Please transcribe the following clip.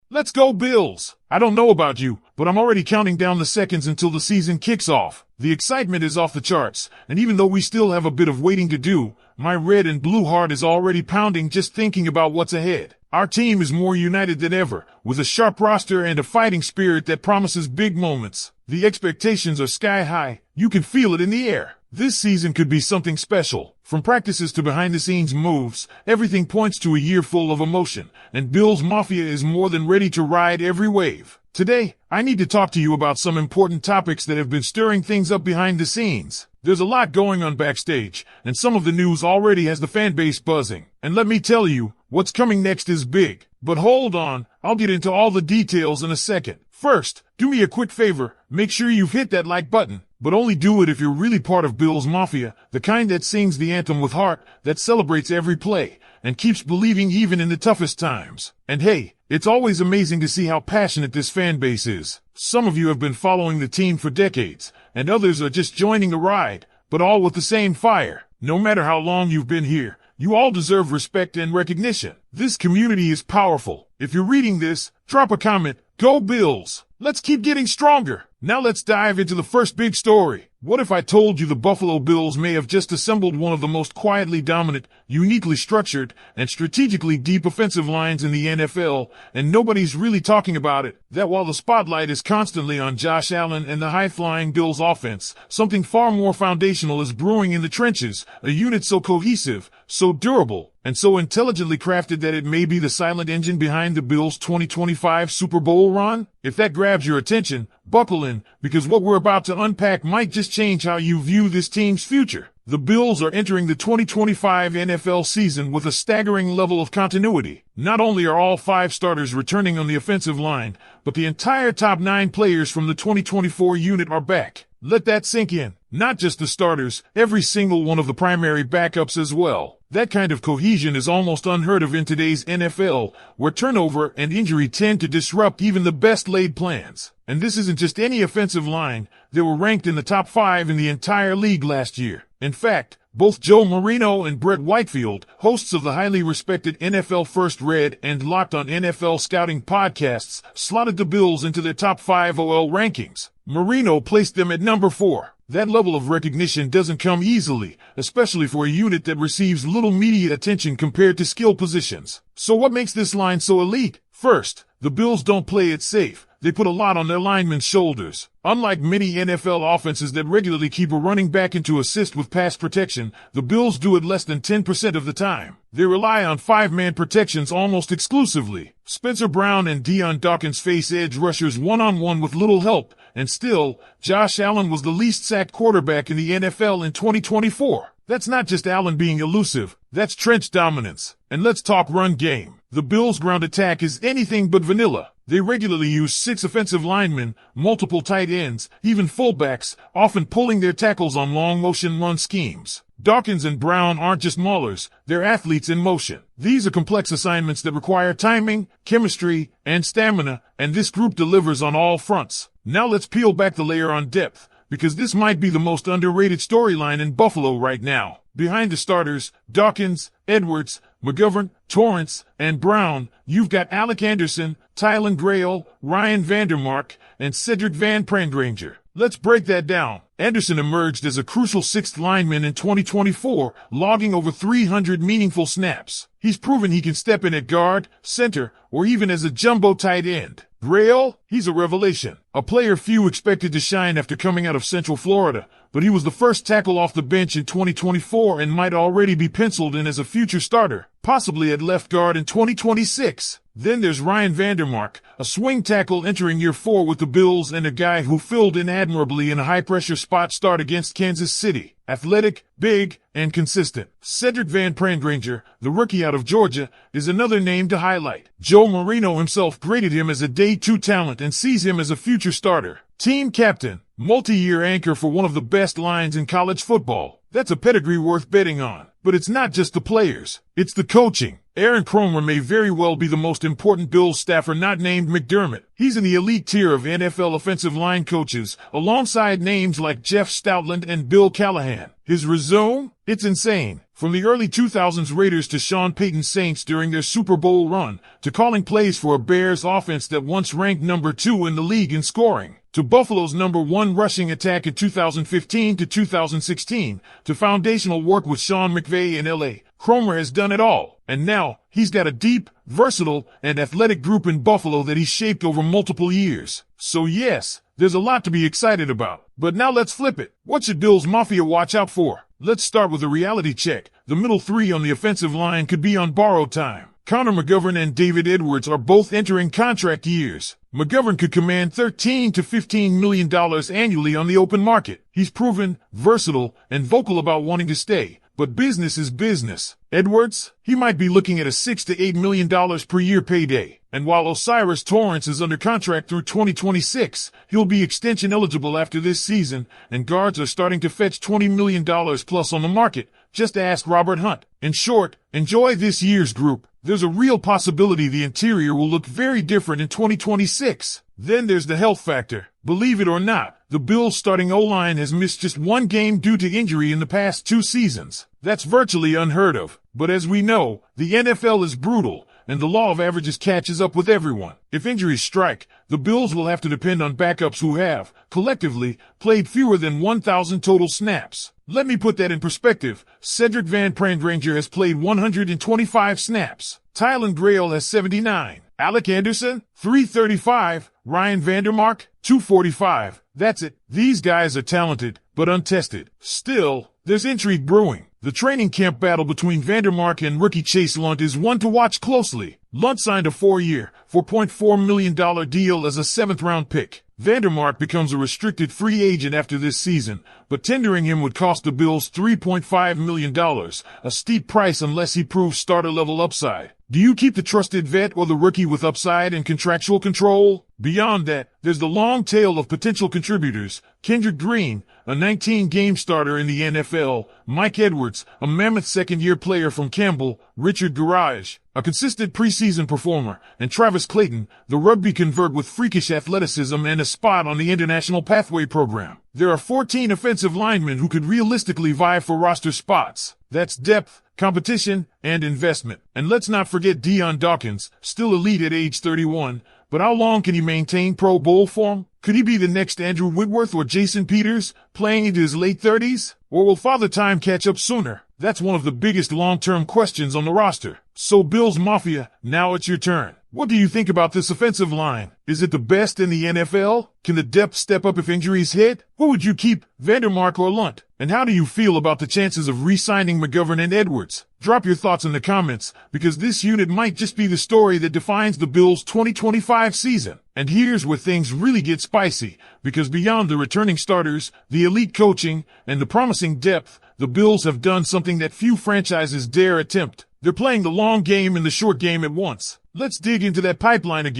Let's go Bills! I don't know about you, but I'm already counting down the seconds until the season kicks off. The excitement is off the charts, and even though we still have a bit of waiting to do, my red and blue heart is already pounding just thinking about what's ahead. Our team is more united than ever, with a sharp roster and a fighting spirit that promises big moments. The expectations are sky high. You can feel it in the air. This season could be something special. From practices to behind-the-scenes moves, everything points to a year full of emotion, and Bills Mafia is more than ready to ride every wave. Today, I need to talk to you about some important topics that have been stirring things up behind the scenes. There's a lot going on backstage, and some of the news already has the fan base buzzing. And let me tell you, what's coming next is big. But hold on, I'll get into all the details in a second. First, do me a quick favor, make sure you've hit that like button. But only do it if you're really part of Bills Mafia, the kind that sings the anthem with heart, that celebrates every play, and keeps believing even in the toughest times. And hey, it's always amazing to see how passionate this fan base is. Some of you have been following the team for decades, and others are just joining the ride, but all with the same fire. No matter how long you've been here, you all deserve respect and recognition. This community is powerful. If you're reading this, drop a comment. Go Bills! Let's keep getting stronger. Now let's dive into the first big story. What if I told you the Buffalo Bills may have just assembled one of the most quietly dominant, uniquely structured, and strategically deep offensive lines in the NFL, and nobody's really talking about it? That while the spotlight is constantly on Josh Allen and the high-flying Bills offense, something far more foundational is brewing in the trenches, a unit so cohesive, so durable, and so intelligently crafted that it may be the silent engine behind the Bills' 2025 Super Bowl run? If that grabs your attention, buckle in, because what we're about to unpack might just change how you view this team's future. The Bills are entering the 2025 NFL season with a staggering level of continuity. Not only are all 5 starters returning on the offensive line, but the entire top 9 players from the 2024 unit are back. Let that sink in. Not just the starters, every single one of the primary backups as well. That kind of cohesion is almost unheard of in today's NFL, where turnover and injury tend to disrupt even the best laid plans. And this isn't just any offensive line. They were ranked in the top 5 in the entire league last year. In fact, both Joe Marino and Brett Whitefield, hosts of the highly respected NFL First Read and Locked on NFL Scouting podcasts, slotted the Bills into their top 5 OL rankings. Marino placed them at number 4. That level of recognition doesn't come easily, especially for a unit that receives little media attention compared to skill positions. So what makes this line so elite? First, the Bills don't play it safe. They put a lot on their linemen's shoulders. Unlike many NFL offenses that regularly keep a running back in to assist with pass protection, the Bills do it less than 10% of the time. They rely on 5-man protections almost exclusively. Spencer Brown and Deion Dawkins face edge rushers one-on-one with little help, and still, Josh Allen was the least sacked quarterback in the NFL in 2024. That's not just Allen being elusive, that's trench dominance. And let's talk run game. The Bills' ground attack is anything but vanilla. They regularly use 6 offensive linemen, multiple tight ends, even fullbacks, often pulling their tackles on long motion run schemes. Dawkins and Brown aren't just maulers, they're athletes in motion. These are complex assignments that require timing, chemistry, and stamina, and this group delivers on all fronts. Now let's peel back the layer on depth, because this might be the most underrated storyline in Buffalo right now. Behind the starters, Dawkins, Edwards, McGovern, Torrance, and Brown, you've got Alec Anderson, Tylen Grail, Ryan Vandermark, and Cedric Van Prangranger. Let's break that down. Anderson emerged as a crucial 6th lineman in 2024, logging over 300 meaningful snaps. He's proven he can step in at guard, center, or even as a jumbo tight end. Grail, he's a revelation. A player few expected to shine after coming out of Central Florida, but he was the first tackle off the bench in 2024 and might already be penciled in as a future starter, possibly at left guard in 2026. Then there's Ryan Vandermark, a swing tackle entering year 4 with the Bills and a guy who filled in admirably in a high-pressure spot start against Kansas City. Athletic, big, and consistent. Cedric Van Prangranger, the rookie out of Georgia, is another name to highlight. Joe Marino himself graded him as a day 2 talent and sees him as a future starter. Team captain, multi-year anchor for one of the best lines in college football. That's a pedigree worth betting on. But it's not just the players, it's the coaching. Aaron Kromer may very well be the most important Bills staffer not named McDermott. He's in the elite tier of NFL offensive line coaches, alongside names like Jeff Stoutland and Bill Callahan. His resume? It's insane. From the early 2000s Raiders to Sean Payton's Saints during their Super Bowl run, to calling plays for a Bears offense that once ranked number 2 in the league in scoring, to Buffalo's number 1 rushing attack in 2015 to 2016, to foundational work with Sean McVay in LA. Kromer has done it all, and now he's got a deep, versatile, and athletic group in Buffalo that he's shaped over multiple years. So yes, there's a lot to be excited about. But now let's flip it. What should Bills Mafia watch out for? Let's start with a reality check. The middle three on the offensive line could be on borrowed time. Connor McGovern and David Edwards are both entering contract years. McGovern could command $13 to $15 million annually on the open market. He's proven, versatile, and vocal about wanting to stay. But business is business. Edwards, he might be looking at a $6 to $8 million per year payday. And while Osiris Torrance is under contract through 2026, he'll be extension eligible after this season, and guards are starting to fetch $20 million plus on the market. Just ask Robert Hunt. In short, enjoy this year's group. There's a real possibility the interior will look very different in 2026. Then there's the health factor. Believe it or not, the Bills' starting O-line has missed just one game due to injury in the past 2 seasons. That's virtually unheard of. But as we know, the NFL is brutal, and the law of averages catches up with everyone. If injuries strike, the Bills will have to depend on backups who have, collectively, played fewer than 1,000 total snaps. Let me put that in perspective. Cedric Van Prangranger has played 125 snaps. Tylen Grail has 79. Alec Anderson, 335. Ryan Vandermark, 245. That's it. These guys are talented, but untested. Still, there's intrigue brewing. The training camp battle between Vandermark and rookie Chase Lunt is one to watch closely. Lunt signed a 4-year, $4.4 million deal as a 7th-round pick. Vandermark becomes a restricted free agent after this season, but tendering him would cost the Bills $3.5 million, a steep price unless he proves starter-level upside. Do you keep the trusted vet or the rookie with upside and contractual control? Beyond that, there's the long tail of potential contributors. Kendrick Green, a 19-game starter in the NFL, Mike Edwards, a mammoth second-year player from Campbell, Richard Garage, a consistent preseason performer, and Travis Clayton, the rugby convert with freakish athleticism and a spot on the International Pathway program. There are 14 offensive linemen who could realistically vie for roster spots. That's depth, competition, and investment. And let's not forget Deion Dawkins, still elite at age 31, but how long can he maintain Pro Bowl form? Could he be the next Andrew Whitworth or Jason Peters, playing into his late 30s? Or will Father Time catch up sooner? That's one of the biggest long-term questions on the roster. So Bills Mafia, now it's your turn. What do you think about this offensive line? Is it the best in the NFL? Can the depth step up if injuries hit? Who would you keep, Vandermark or Lunt? And how do you feel about the chances of re-signing McGovern and Edwards? Drop your thoughts in the comments, because this unit might just be the story that defines the Bills' 2025 season. And here's where things really get spicy, because beyond the returning starters, the elite coaching, and the promising depth, the Bills have done something that few franchises dare attempt. They're playing the long game and the short game at once. Let's dig into that pipeline again.